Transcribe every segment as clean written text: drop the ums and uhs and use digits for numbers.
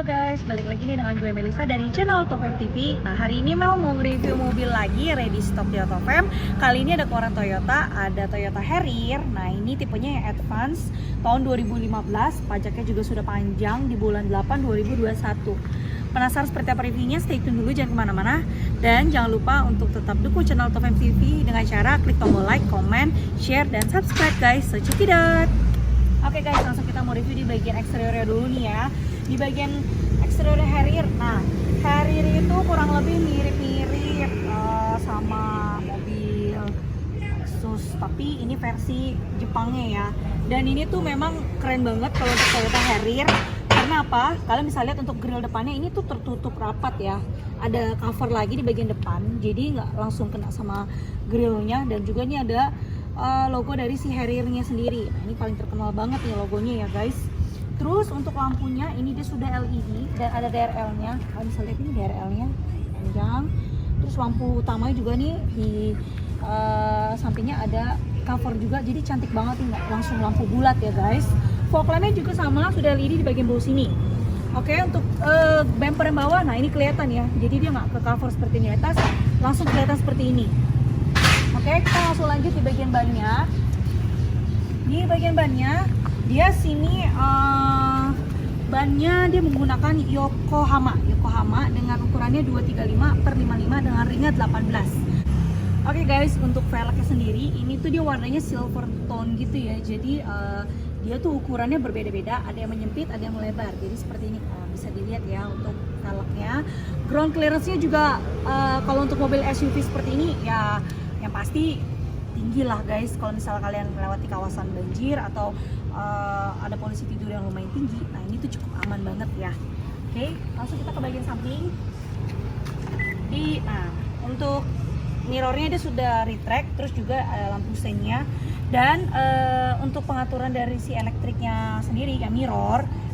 guys, balik lagi nih dengan gue Melisa dari channel Tofem TV. Nah, hari ini mau review mobil lagi, ready stock di Tofem. Kali ini ada keluaran Toyota, ada Toyota Harrier. Nah, ini tipenya yang advance tahun 2015, pajaknya juga sudah panjang di bulan 8 2021. Penasaran seperti apa reviewnya? Stay tune dulu, jangan kemana-mana. Dan jangan lupa untuk tetap dukung channel Tofem TV dengan cara klik tombol like, comment, share, dan subscribe guys. So check it out. Oke guys, langsung kita mau review di bagian eksteriornya dulu nih ya. Di bagian eksterior Harrier. Nah, Harrier itu kurang lebih mirip-mirip sama mobil Lexus, tapi ini versi Jepangnya ya. Dan ini tuh memang keren banget kalau untuk Toyota Harrier. Karena apa? Kalian bisa lihat untuk grill depannya ini tuh tertutup rapat ya. Ada cover lagi di bagian depan, jadi nggak langsung kena sama grillnya. Dan juga ini ada logo dari si Harrier-nya sendiri. Nah, ini paling terkenal banget nih logonya ya guys. Terus untuk lampunya ini dia sudah LED dan ada DRL-nya. Kalian bisa lihat ini DRL-nya panjang. Terus lampu utamanya juga nih di sampingnya ada cover juga, jadi cantik banget nih, nggak langsung lampu bulat ya guys. Fog lamp-nya juga sama, sudah LED di bagian bawah sini. Oke, untuk bumper yang bawah, nah ini kelihatan ya. Jadi dia nggak ke cover seperti ini, atas langsung kelihatan seperti ini. Oke, kita langsung lanjut di bagian bannya. Di bagian bannya, dia sini bannya dia menggunakan Yokohama dengan ukurannya 235/55 dengan ringnya 18. Oke guys, untuk velgnya sendiri ini tuh dia warnanya silver tone gitu ya. Jadi dia tuh ukurannya berbeda-beda, ada yang menyempit, ada yang melebar. Jadi seperti ini bisa dilihat ya untuk velgnya. Ground clearance-nya juga kalau untuk mobil SUV seperti ini ya yang pasti tinggi lah guys. Kalau misalnya kalian melewati kawasan banjir atau ada polisi tidur yang lumayan tinggi, nah ini tuh cukup aman banget ya. Oke, langsung kita ke bagian samping. Nah, untuk mirrornya dia sudah retract, terus juga ada lampu seinnya. Dan untuk pengaturan dari si elektriknya sendiri ya,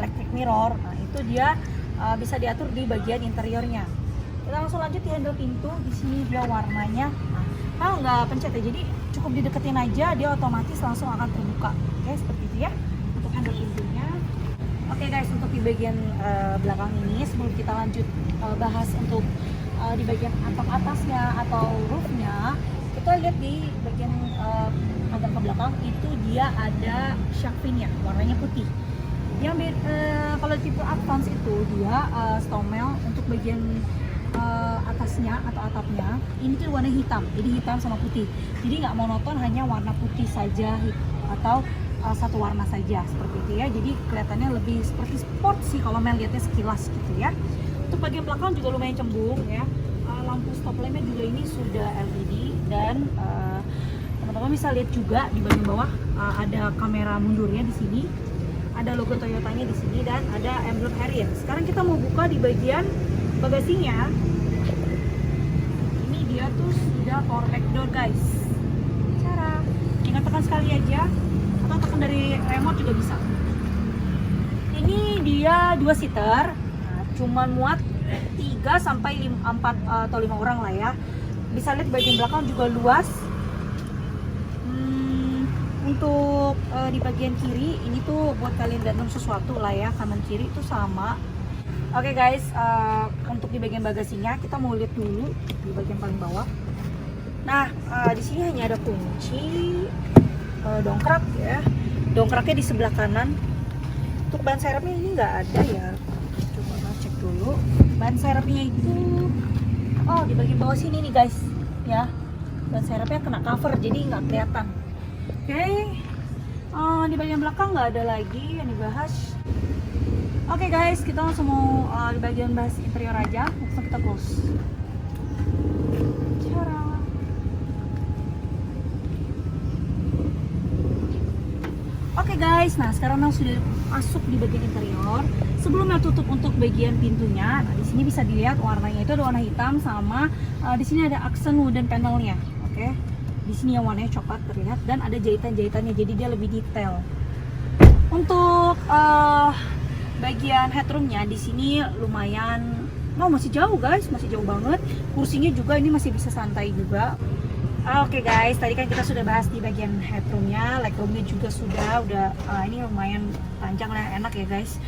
electric mirror, nah itu dia bisa diatur di bagian interiornya. Kita langsung lanjut di handle pintu. Di sini dia warnanya, kalau nggak pencet ya, jadi cukup dideketin aja dia otomatis langsung akan terbuka. Oke, seperti itu ya untuk handle pintunya. Oke guys, untuk di bagian belakang ini sebelum kita lanjut bahas untuk di bagian atap atasnya atau roofnya, kita lihat di bagian agak ke belakang itu dia ada shark fin-nya, warnanya putih. Yang kalau tipe advance itu dia stomel untuk bagian atasnya atau atapnya ini tuh warna hitam, jadi hitam sama putih, jadi nggak monoton hanya warna putih saja atau satu warna saja seperti itu ya. Jadi kelihatannya lebih seperti sport sih kalau Mel lihatnya sekilas gitu ya. Untuk bagian belakang juga lumayan cembung ya. Lampu stop lampnya juga ini sudah LED dan teman-teman bisa lihat juga di bagian bawah ada kamera mundurnya di sini, ada logo Toyotanya di sini dan ada emblem Harrier. Sekarang kita mau buka di bagian bagasinya. Ini dia tuh sudah power back door guys. Cara tinggal tekan sekali aja atau tekan dari remote juga bisa. Ini dia 2 seater, cuman muat 3 sampai 4 atau 5 orang lah ya. Bisa lihat bagian belakang juga luas. Untuk di bagian kiri ini tuh buat kalian gantung sesuatu lah ya, kanan kiri itu sama. Oke guys, untuk di bagian bagasinya kita mau lihat dulu di bagian paling bawah. Nah, di sini hanya ada kunci, dongkrak ya. Dongkraknya di sebelah kanan. Untuk ban serepnya ini nggak ada ya. Coba cek dulu. Ban serepnya itu, di bagian bawah sini nih guys, ya. Ban serepnya kena cover, jadi nggak kelihatan. Oke, di bagian belakang nggak ada lagi yang dibahas. Oke guys, kita langsung mau di bagian bahas interior aja, langsung kita close. Oke guys, nah sekarang Mel sudah masuk di bagian interior. Sebelum Mel tutup untuk bagian pintunya, nah di sini bisa dilihat warnanya itu ada warna hitam sama di sini ada aksen wooden panelnya. Oke, di sini yang warnanya coklat terlihat dan ada jahitan-jahitannya, jadi dia lebih detail. Untuk bagian headroomnya di sini lumayan, masih jauh guys, masih jauh banget. Kursinya juga ini masih bisa santai juga. Oke guys, tadi kan kita sudah bahas di bagian headroomnya, legroomnya juga udah ini lumayan panjang lah, enak ya guys.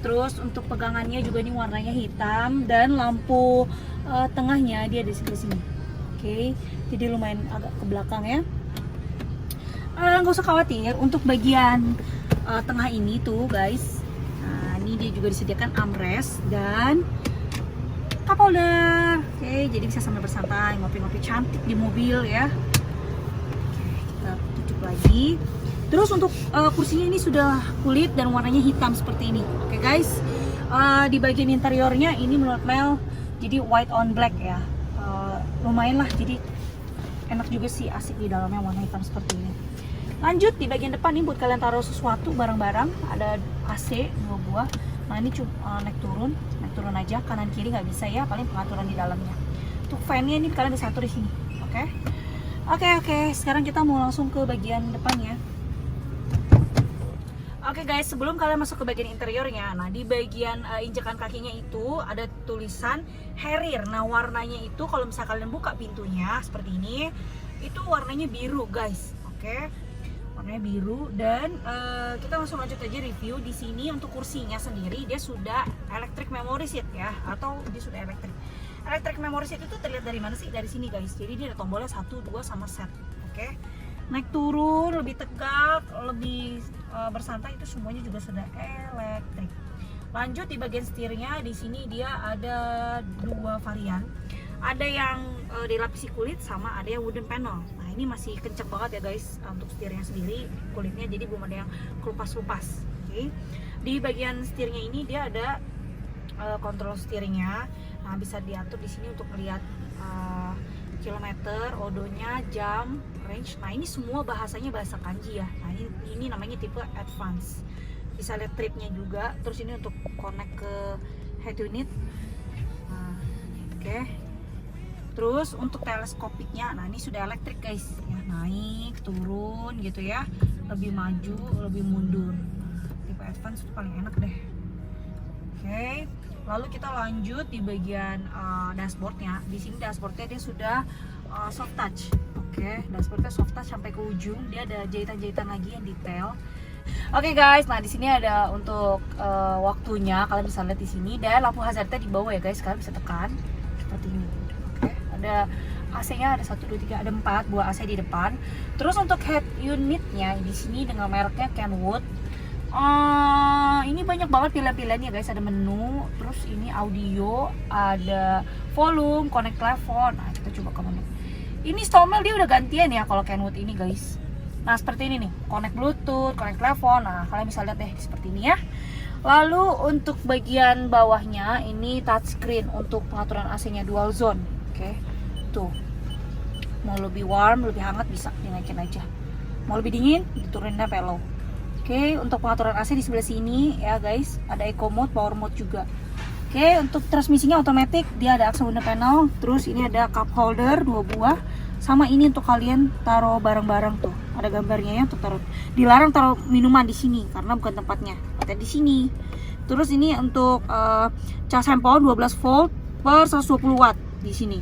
Terus untuk pegangannya juga ini warnanya hitam dan lampu tengahnya dia di sebelah sini. Oke, jadi lumayan agak ke belakang ya. Nggak usah khawatir untuk bagian tengah ini tuh guys. Nah, ini dia juga disediakan armrest dan cup holder. Oke, jadi bisa sambil bersantai, ngopi-ngopi cantik di mobil ya. Oke, kita tutup lagi. Terus untuk kursinya ini sudah kulit dan warnanya hitam seperti ini. Oke guys, di bagian interiornya ini menurut Mel jadi white on black ya. Lumayan lah, jadi enak juga sih, asik di dalamnya warna hitam seperti ini. Lanjut di bagian depan nih buat kalian taruh sesuatu barang-barang, ada AC 2 buah. Nah ini cuma naik turun aja, kanan kiri nggak bisa ya, paling pengaturan di dalamnya. Untuk fan-nya ini kalian bisa atur di sini. Oke. Sekarang kita mau langsung ke bagian depannya. Oke guys, sebelum kalian masuk ke bagian interiornya, nah di bagian injakan kakinya itu ada tulisan Harrier. Nah warnanya itu kalau misalnya kalian buka pintunya seperti ini, itu warnanya biru guys. Oke, warnanya biru dan kita langsung lanjut aja review. Di sini untuk kursinya sendiri dia sudah electric memory seat ya, atau dia sudah electric memory seat itu terlihat dari mana sih? Dari sini guys. Jadi dia ada tombolnya 1, 2 sama set. Oke. Naik turun lebih tegak, lebih bersantai, itu semuanya juga sudah elektrik. Lanjut di bagian setirnya, di sini dia ada 2 varian. Ada yang dilapisi kulit sama ada yang wooden panel. Nah ini masih kenceng banget ya guys untuk setirnya sendiri kulitnya, jadi belum ada yang kelupas-lupas. Oke. Di bagian setirnya ini dia ada kontrol setirnya. Nah bisa diatur di sini untuk melihat kilometer, odonya, jam, range. Nah ini semua bahasanya bahasa kanji ya. Nah ini namanya tipe advance. Bisa lihat tripnya juga. Terus ini untuk connect ke head unit. Nah, oke. Terus untuk teleskopiknya, nah ini sudah elektrik guys. Ya, naik, turun gitu ya. Lebih maju, lebih mundur. Tipe advance itu paling enak deh. Oke. Lalu kita lanjut di bagian dashboardnya. Di sini dashboardnya dia sudah soft touch. Oke, dashboardnya soft touch sampai ke ujung. Dia ada jahitan-jahitan lagi yang detail. Oke guys, nah di sini ada untuk waktunya, kalian bisa lihat di sini. Dan lampu hazardnya di bawah ya guys, kalian bisa tekan seperti ini. Oke, ada AC-nya ada 1, 2, 3, ada 4 buah AC di depan. Terus untuk head unitnya di sini dengan mereknya Kenwood. Ini banyak banget pilihan-pilihannya guys. Ada menu, terus ini audio, ada volume, connect telepon. Nah kita coba ke menu. Ini Stommel dia udah gantian ya kalau Kenwood ini guys. Nah seperti ini nih, connect bluetooth, connect telepon. Nah kalian bisa lihat deh seperti ini ya. Lalu untuk bagian bawahnya ini touchscreen untuk pengaturan AC-nya dual zone. Oke, tuh mau lebih warm, lebih hangat bisa dinaikin aja. Mau lebih dingin, diturunin sampai low. Oke, untuk pengaturan AC di sebelah sini ya guys, ada eco mode, power mode juga. Oke, untuk transmisinya otomatis, dia ada aksen window panel. Terus ini ada cup holder 2 buah. Sama ini untuk kalian taruh barang-barang tuh. Ada gambarnya ya untuk taruh. Dilarang taruh minuman di sini karena bukan tempatnya. Ada di sini. Terus ini untuk cas handphone 12 volt per 120 watt di sini.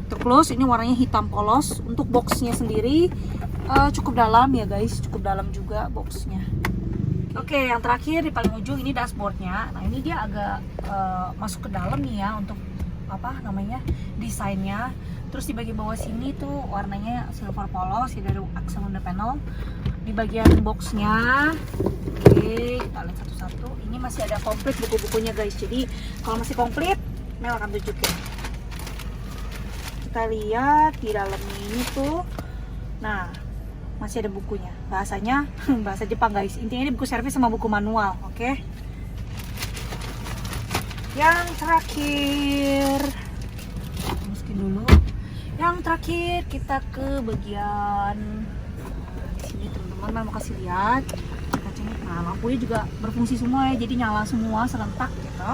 Untuk close ini warnanya hitam polos. Untuk boxnya sendiri cukup dalam ya guys, cukup dalam juga boxnya. Oke, yang terakhir di paling ujung ini dashboardnya. Nah ini dia agak masuk ke dalam nih ya untuk apa namanya desainnya. Terus di bagian bawah sini tuh warnanya silver polos, ini dari aksen window panel. Di bagian boxnya, oke kita lihat satu-satu. Ini masih ada komplit buku-bukunya guys. Jadi kalau masih komplit, Mel akan tunjukin. Kita lihat di dalamnya ini tuh. Nah, masih ada bukunya, bahasanya bahasa Jepang guys. Intinya ini buku servis sama buku manual. Oke. Yang terakhir, masukin dulu. Yang terakhir kita ke bagian di sini teman-teman, mau kasih lihat kacanya. Nah lampunya juga berfungsi semua ya, jadi nyala semua serentak gitu.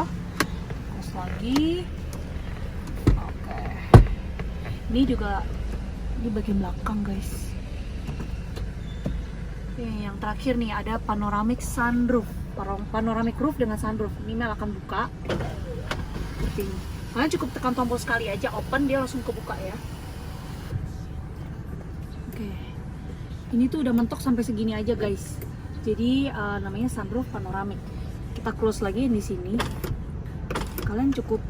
Terus lagi, oke. Ini juga di bagian belakang guys. Yang terakhir nih ada panoramic sunroof, panoramic roof dengan sunroof. Ini Mel akan buka seperti ini. Kalian cukup tekan tombol sekali aja open, dia langsung kebuka ya. Oke, ini tuh udah mentok sampai segini aja guys. Jadi namanya sunroof panoramic. kita close lagi di sini. Kalian cukup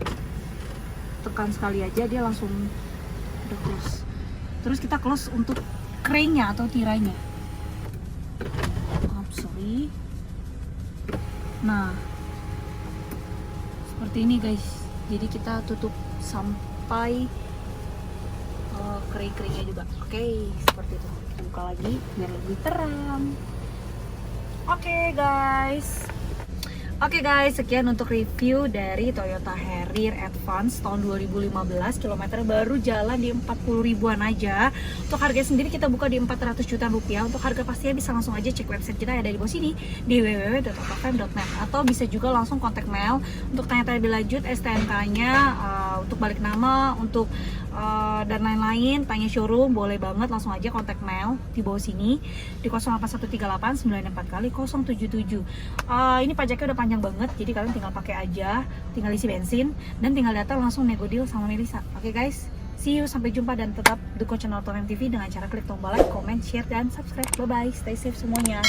tekan sekali aja dia langsung udah close. Terus kita close untuk crank-nya atau tirainya. Sorry. Nah, seperti ini guys. Jadi kita tutup sampai kering-keringnya juga. Oke, seperti itu. Kita buka lagi biar lebih terang. Oke guys, sekian untuk review dari Toyota Harrier Advance tahun 2015. Kilometer baru jalan di 40 ribuan aja. Untuk harga sendiri kita buka di 400 jutaan rupiah. Untuk harga pastinya bisa langsung aja cek website kita, ada di bawah sini di www.autofm.net, atau bisa juga langsung kontak Mel untuk tanya-tanya lebih lanjut STNK-nya, untuk balik nama, untuk dan lain-lain. Tanya showroom boleh banget, langsung aja kontak Mel di bawah sini di 08138 94 kali 077. Ini pajaknya udah panjang banget, jadi kalian tinggal pakai aja, tinggal isi bensin dan tinggal datang langsung nego deal sama Melisa. Oke guys, see you, sampai jumpa, dan tetap dukung channel AutoFM TV dengan cara klik tombol like, comment, share, dan subscribe. Bye bye, stay safe semuanya.